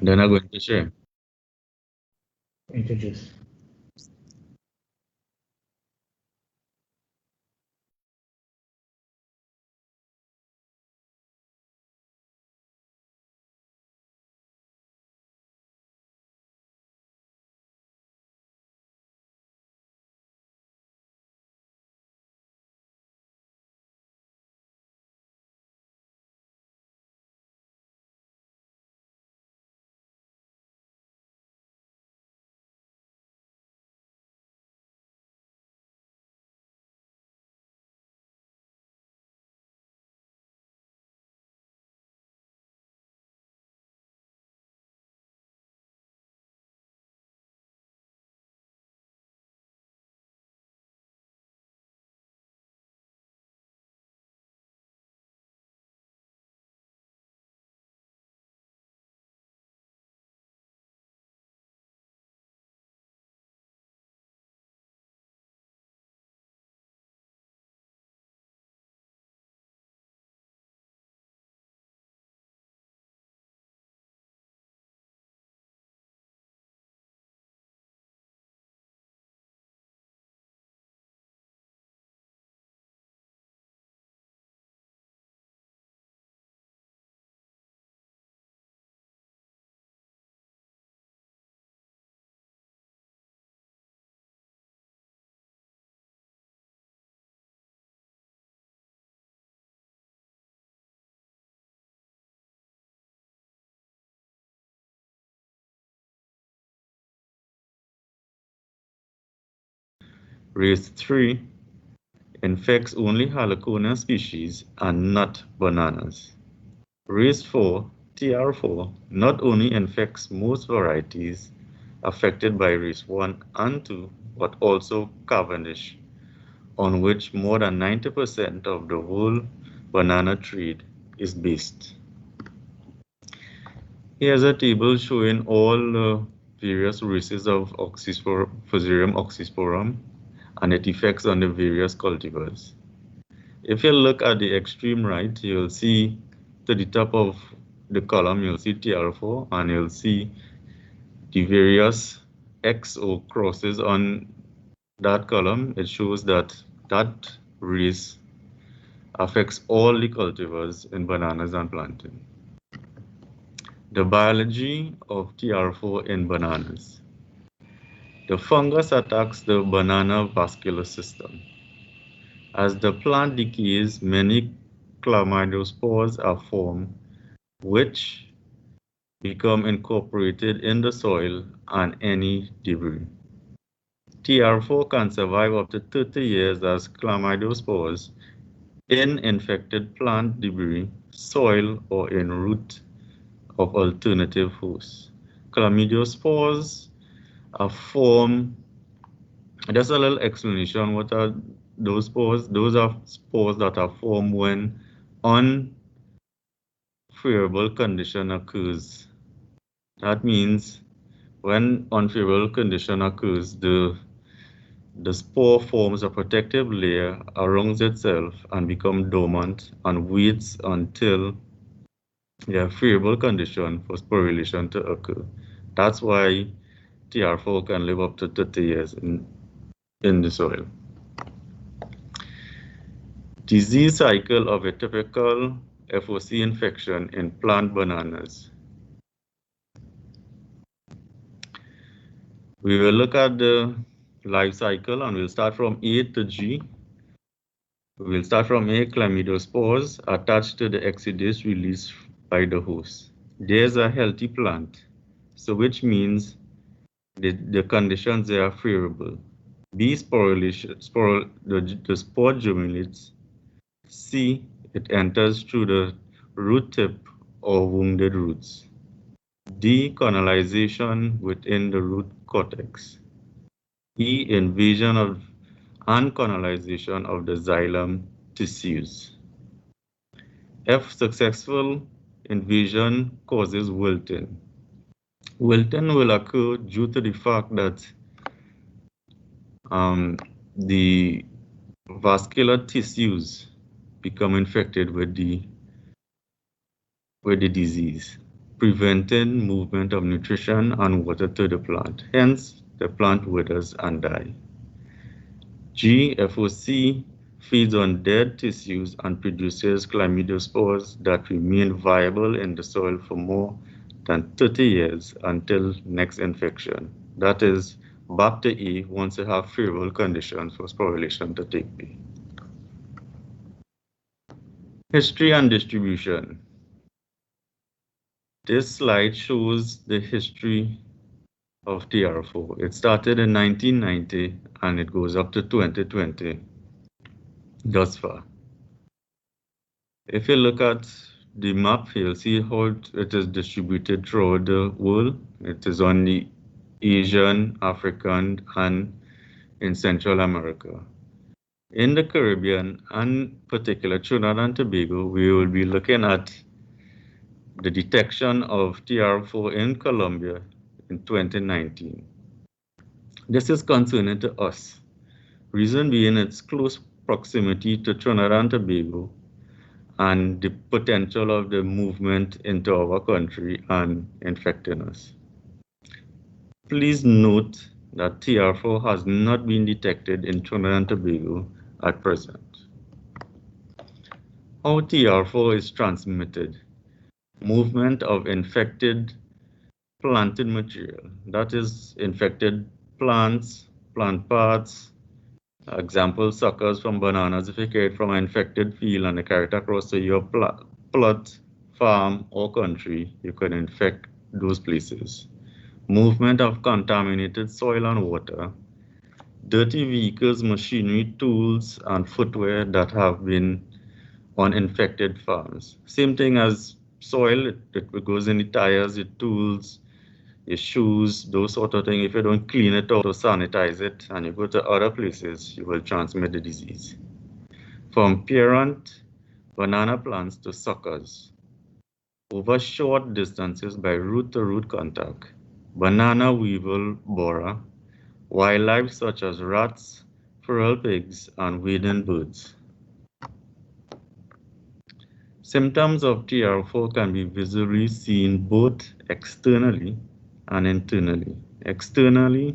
Then I'm going to share. Introduce. Race 3 infects only Haliconia species and not bananas. Race 4, TR4, not only infects most varieties affected by race 1 and 2, but also Cavendish, on which more than 90% of the whole banana trade is based. Here's a table showing all the various races of Fusarium oxysporum and its effects on the various cultivars. If you look at the extreme right, you'll see to the top of the column, you'll see TR4 and you'll see the various X or crosses on that column. It shows that that race affects all the cultivars in bananas and plantain. The biology of TR4 in bananas. The fungus attacks the banana vascular system. As the plant decays, many chlamydospores are formed, which become incorporated in the soil and any debris. TR4 can survive up to 30 years as chlamydospores in infected plant debris, soil, or in root of alternative hosts. Chlamydospores are formed. Just a little explanation. What are those spores? Those are spores that are formed when unfavorable condition occurs. That means when unfavorable condition occurs, the spore forms a protective layer around itself and become dormant and waits until the favorable condition for sporulation to occur. That's why TR4 can live up to 30 years in the soil. Disease cycle of a typical FOC infection in plant bananas. We will look at the life cycle and we'll start from A to G. We'll start from A, chlamydospores attached to the exudate released by the host. There's a healthy plant, so which means the conditions there are favorable. B, the spore germinates. C, it enters through the root tip or wounded roots. D, colonization within the root cortex. E, invasion of and colonization of the xylem tissues. F, successful invasion causes wilting. Wilting will occur due to the fact that the vascular tissues become infected with the disease. preventing movement of nutrition and water to the plant. Hence, the plant withers and dies. G, FOC feeds on dead tissues and produces chlamydospores that remain viable in the soil for more than 30 years until next infection. That is, back to E once you have favorable conditions for sporulation to take place. History and distribution. This slide shows the history of TR4. It started in 1990 and it goes up to 2020 thus far. If you look at the map, you'll see how it is distributed throughout the world. It is on the Asian, African, and in Central America. In the Caribbean, and particularly Trinidad and Tobago, we will be looking at the detection of TR4 in Colombia in 2019. This is concerning to us. Reason being its close proximity to Trinidad and Tobago and the potential of the movement into our country and infecting us. Please note that TR4 has not been detected in Trinidad and Tobago at present. How TR4 is transmitted? Movement of infected planted material, that is infected plants, plant parts, example suckers from bananas. If you carry it from an infected field and you carry it across to your plot, farm or country, you can infect those places. Movement of contaminated soil and water, dirty vehicles, machinery, tools, and footwear that have been on infected farms. Same thing as soil, it goes in the tires, the tools, your shoes, those sort of things. If you don't clean it out or sanitize it and you go to other places, you will transmit the disease. From parent banana plants to suckers, over short distances by root to root contact, banana weevil borer, wildlife such as rats, feral pigs, and wading birds. Symptoms of TR4 can be visually seen both externally and internally. Externally,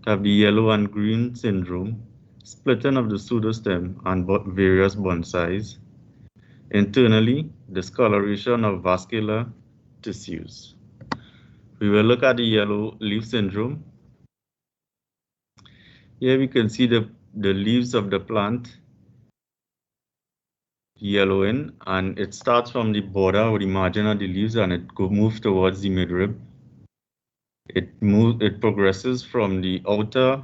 have the yellow and green syndrome, splitting of the pseudostem and various bonsais. Internally, discoloration of vascular tissues. We will look at the yellow leaf syndrome. Here we can see the leaves of the plant yellowing, and it starts from the border or the margin of the leaves and it moves towards the midrib. It progresses from the older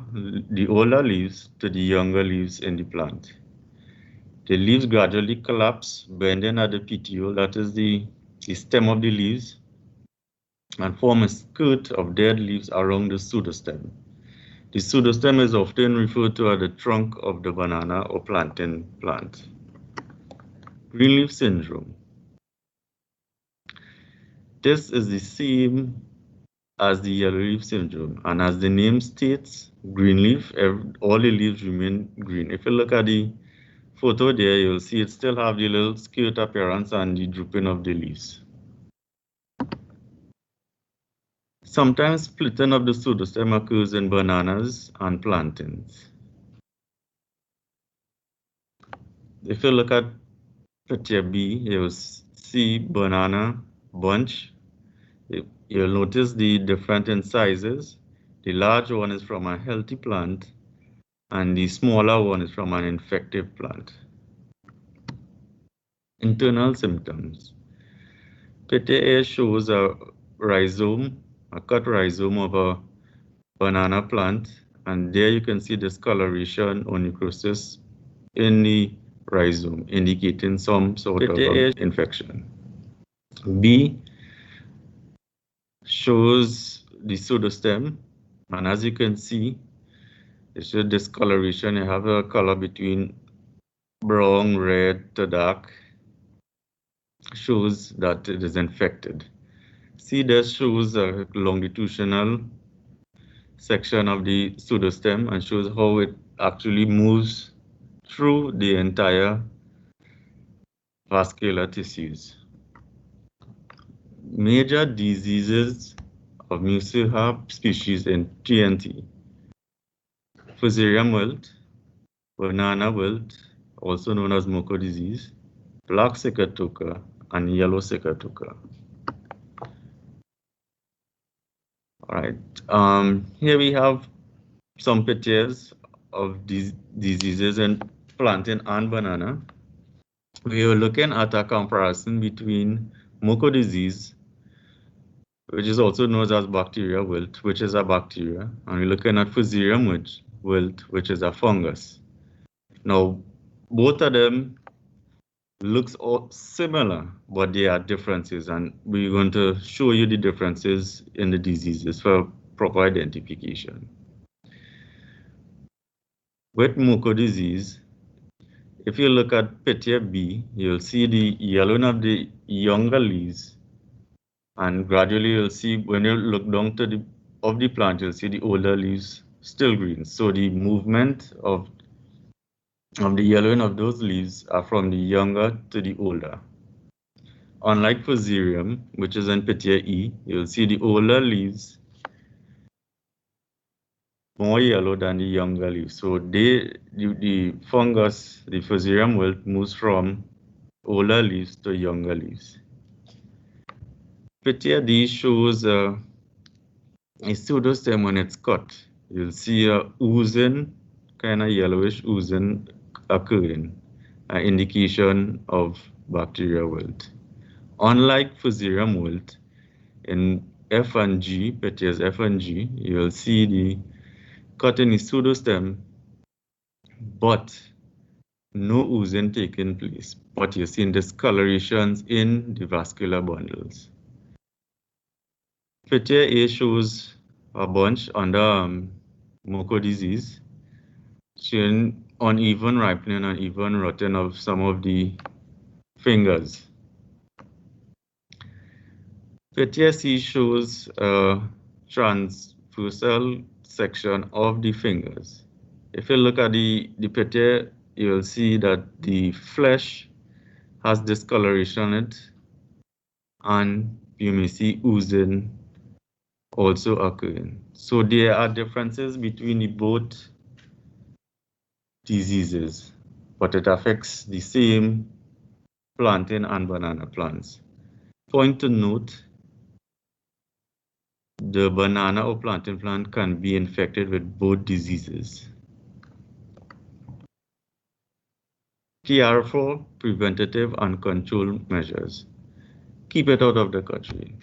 leaves to the younger leaves in the plant. The leaves gradually collapse, bending at the petiole, that is the stem of the leaves, and form a skirt of dead leaves around the pseudostem. The pseudostem is often referred to as the trunk of the banana or plantain plant. Green leaf syndrome. This is the same as the yellow leaf syndrome, and as the name states, green leaf, all the leaves remain green. If you look at the photo there, you'll see it still have the little skirt appearance and the drooping of the leaves. Sometimes splitting of the pseudostem occurs in bananas and plantains. If you look at picture B, you'll see banana bunch. You'll notice the different in sizes. The large one is from a healthy plant, and the smaller one is from an infected plant. Internal symptoms. Picture A shows a rhizome, a cut rhizome of a banana plant, and there you can see discoloration or necrosis in the rhizome, indicating some sort of infection. B shows the pseudostem, and as you can see, it shows discoloration. You have a color between brown, red to dark, shows that it is infected. C this shows a longitudinal section of the pseudostem and shows how it actually moves through the entire vascular tissues. major diseases of Musa species in TNT: Fusarium wilt, banana wilt, also known as Moko disease, black cickatuka, and yellow cickatuka. All right. Here we have some pictures of these diseases in plantain and banana. We are looking at a comparison between Moko disease, which is also known as bacteria wilt, which is a bacteria, and we're looking at Fusarium wilt, which is a fungus. Now, both of them looks similar, but there are differences, and we're going to show you the differences in the diseases for proper identification. With Moko disease, if you look at picture B, you'll see the yellowing of the younger leaves, and gradually you'll see when you look down to the plant, you'll see the older leaves still green. So the movement of the yellowing of those leaves are from the younger to the older. Unlike Fusarium, which is in picture E, you'll see the older leaves more yellow than the younger leaves. So the fungus, the Fusarium wilt, moves from older leaves to younger leaves. Picture D shows a pseudostem when it's cut. You'll see a oozing, kind of yellowish oozing occurring, an indication of bacterial wilt. Unlike Fusarium wilt, in F and G, pictures F and G, you'll see the cut in the pseudostem, but no oozing taking place. But you're seeing discolorations in the vascular bundles. Picture A shows a bunch under Moko disease, showing uneven ripening and even rotting of some of the fingers. Picture C shows a transversal section of the fingers. If you look at the picture, you'll see that the flesh has discoloration in it, and you may see oozing also occurring. So there are differences between the both diseases, but it affects the same plantain and banana plants. Point to note, the banana or plantain plant can be infected with both diseases. TR4 preventative and control measures. Keep it out of the country.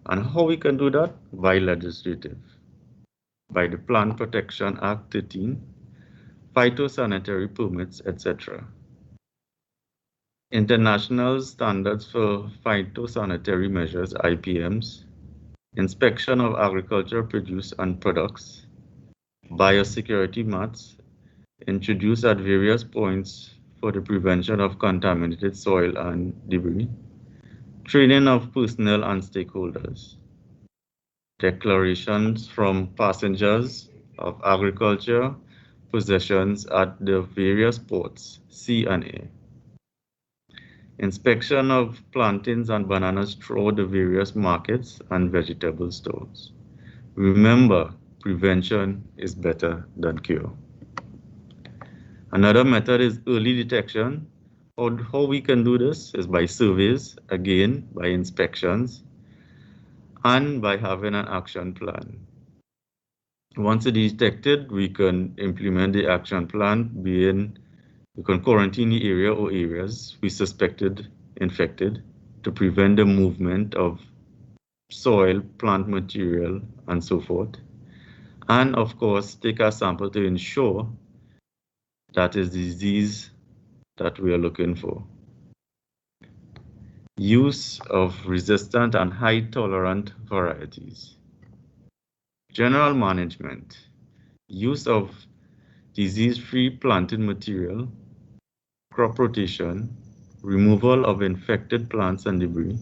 And how we can do that? By legislative. By the Plant Protection Act 13, phytosanitary permits, etc. International standards for phytosanitary measures, IPMs, inspection of agricultural produce and products, biosecurity mats, introduced at various points for the prevention of contaminated soil and debris, training of personnel and stakeholders, declarations from passengers of agriculture possessions at the various ports, sea and air, inspection of plantains and bananas throughout the various markets and vegetable stores. Remember, prevention is better than cure. Another method is early detection. How we can do this is by surveys, again, by inspections, and by having an action plan. Once it is detected, we can implement the action plan, being we can quarantine the area or areas we suspected infected to prevent the movement of soil, plant material, and so forth. And of course, take a sample to ensure that is the disease that we are looking for. Use of resistant and high tolerant varieties. General management. Use of disease-free planting material, crop rotation, removal of infected plants and debris,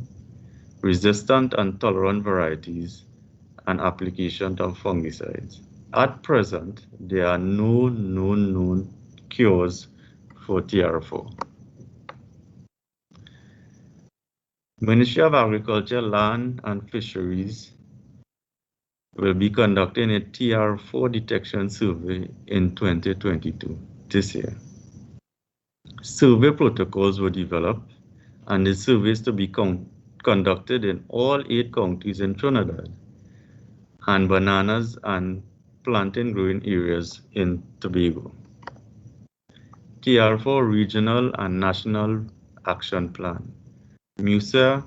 resistant and tolerant varieties, and application of fungicides. At present, there are no known cures for TR4. Ministry of Agriculture, Land and Fisheries will be conducting a TR4 detection survey in 2022, this year. Survey protocols were developed, and the survey is to be conducted in all 8 counties in Trinidad, and bananas and plantain growing areas in Tobago. TR4 Regional and National Action Plan. Musa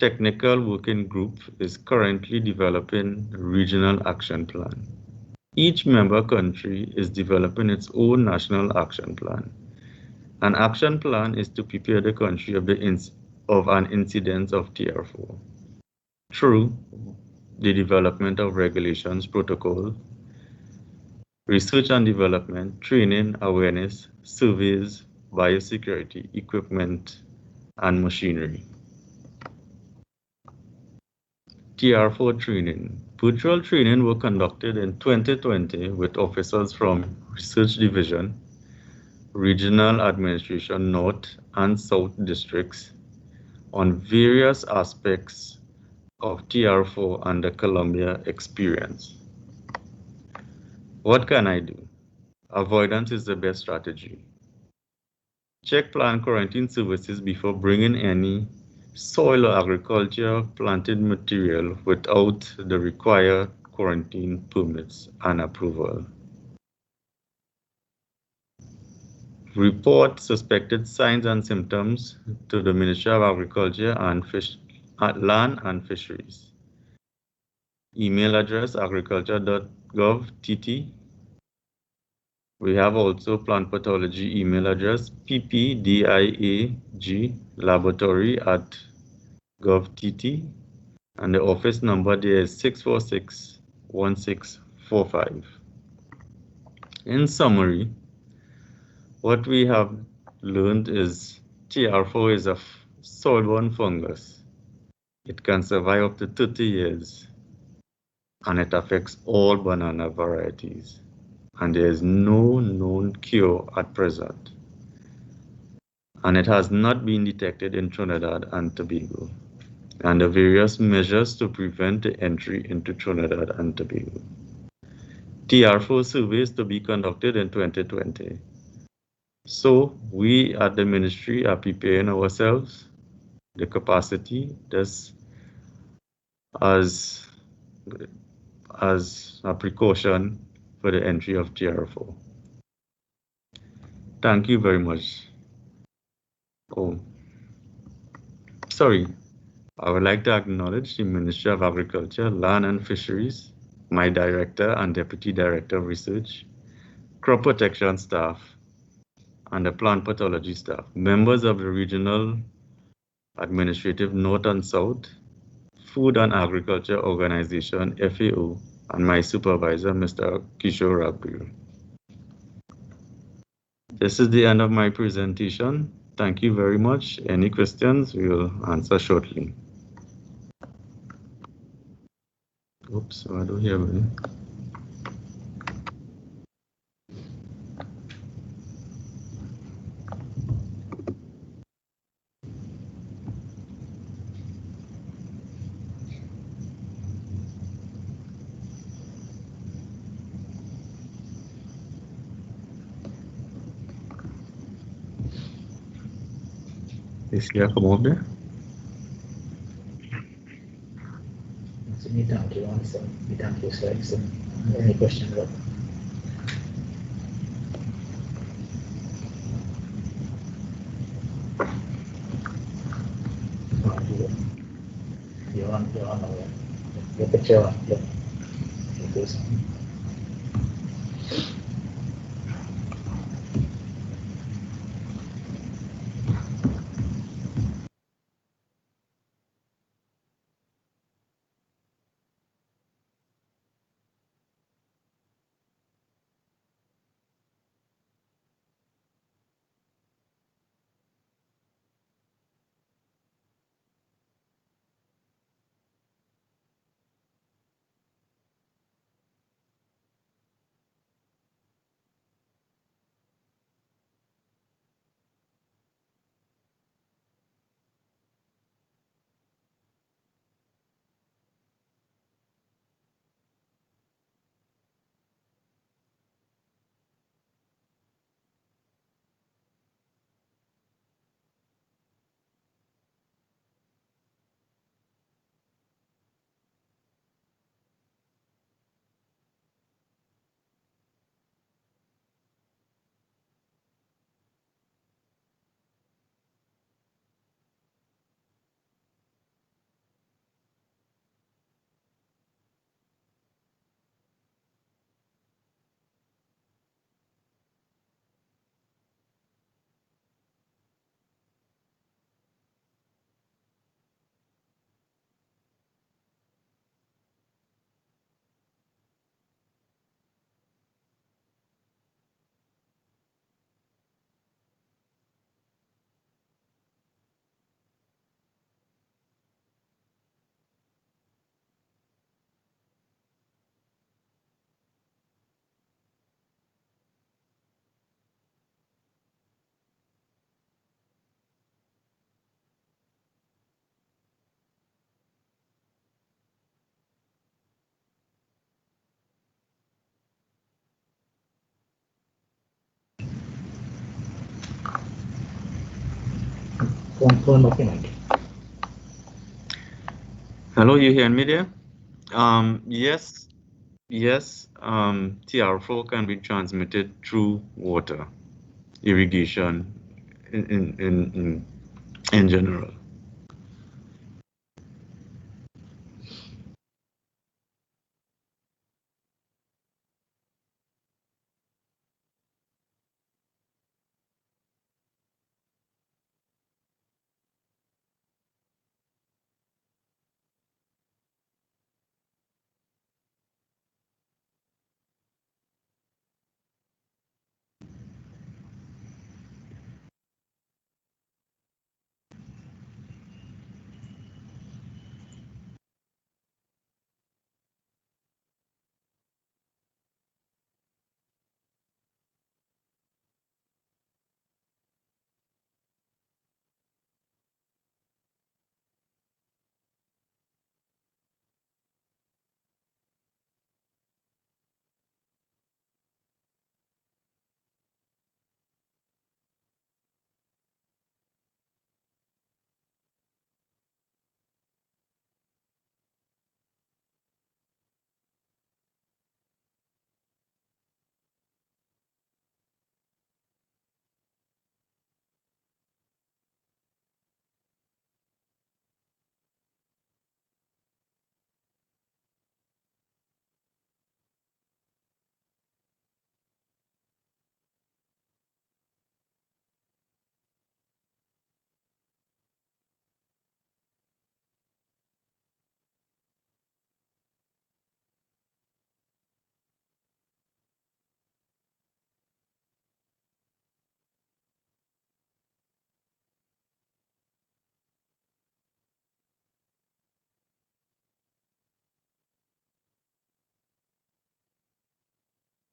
Technical Working Group is currently developing a regional action plan. Each member country is developing its own national action plan. An action plan is to prepare the country of an incidence of TR4 through the development of regulations, protocol, research and development, training, awareness, surveys, biosecurity, equipment, and machinery. TR4 training. Virtual training were conducted in 2020 with officers from Research Division, Regional Administration North and South Districts on various aspects of TR4 and the Colombia experience. What can I do? Avoidance is the best strategy. Check plant quarantine services before bringing any soil or agriculture planted material without the required quarantine permits and approval. Report suspected signs and symptoms to the Ministry of Agriculture and Land and Fisheries. Email address agriculture.gov.tt. We have also plant pathology email address ppdiag.laboratory@gov.tt, and the office number there is 646-1645. In summary, what we have learned is TR4 is a soil-borne fungus. It can survive up to 30 years, and it affects all banana varieties, and there is no known cure at present, and it has not been detected in Trinidad and Tobago, and the various measures to prevent the entry into Trinidad and Tobago. TR4 surveys to be conducted in 2020. So we at the ministry are preparing ourselves, the capacity, this as a precaution for the entry of TR4. Thank you very much. Oh, sorry. I would like to acknowledge the Ministry of Agriculture, Land and Fisheries, my Director and Deputy Director of Research, Crop Protection staff, and the Plant Pathology staff, members of the Regional Administrative North and South, Food and Agriculture Organization, FAO, and my supervisor, Mr. Kishore Ragbir. This is the end of my presentation. Thank you very much. Any questions, we will answer shortly. Oops, I don't hear me. Is here come up there? Thank you, answer. Thank you, sir. Any questions? You're on your picture. Yeah. Turn off your mic. Hello, you hear me there? Yes, TR4 can be transmitted through water, irrigation in general.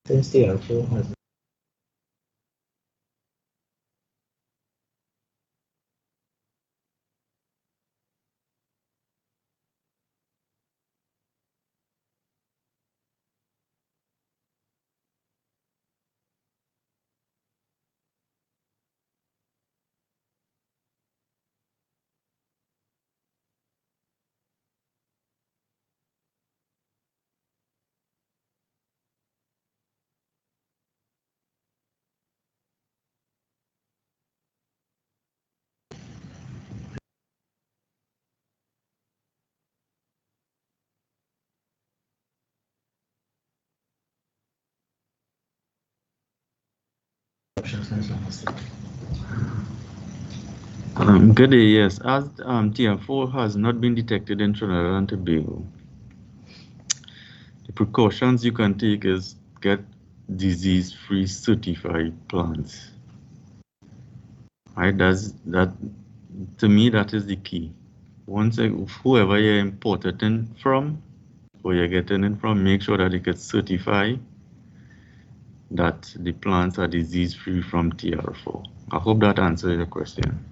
Since TR4 has options and so on. Good day, yes. As TR4 has not been detected in Trinidad and Tobago, the precautions you can take is get disease-free certified plants. Right, to me, that is the key. Once whoever you're importing from or you're getting it from, make sure that you can certify that the plants are disease-free from TR4. I hope that answers your question.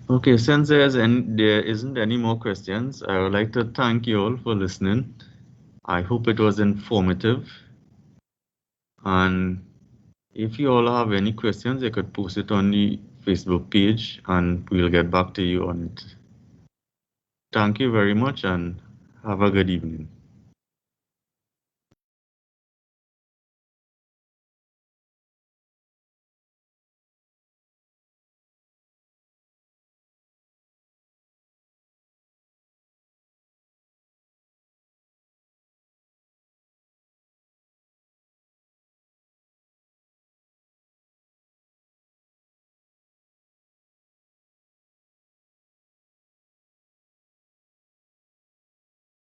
Okay, since there isn't any more questions, I would like to thank you all for listening. I hope it was informative. And if you all have any questions, you could post it on the Facebook page and we'll get back to you on it. Thank you very much and have a good evening.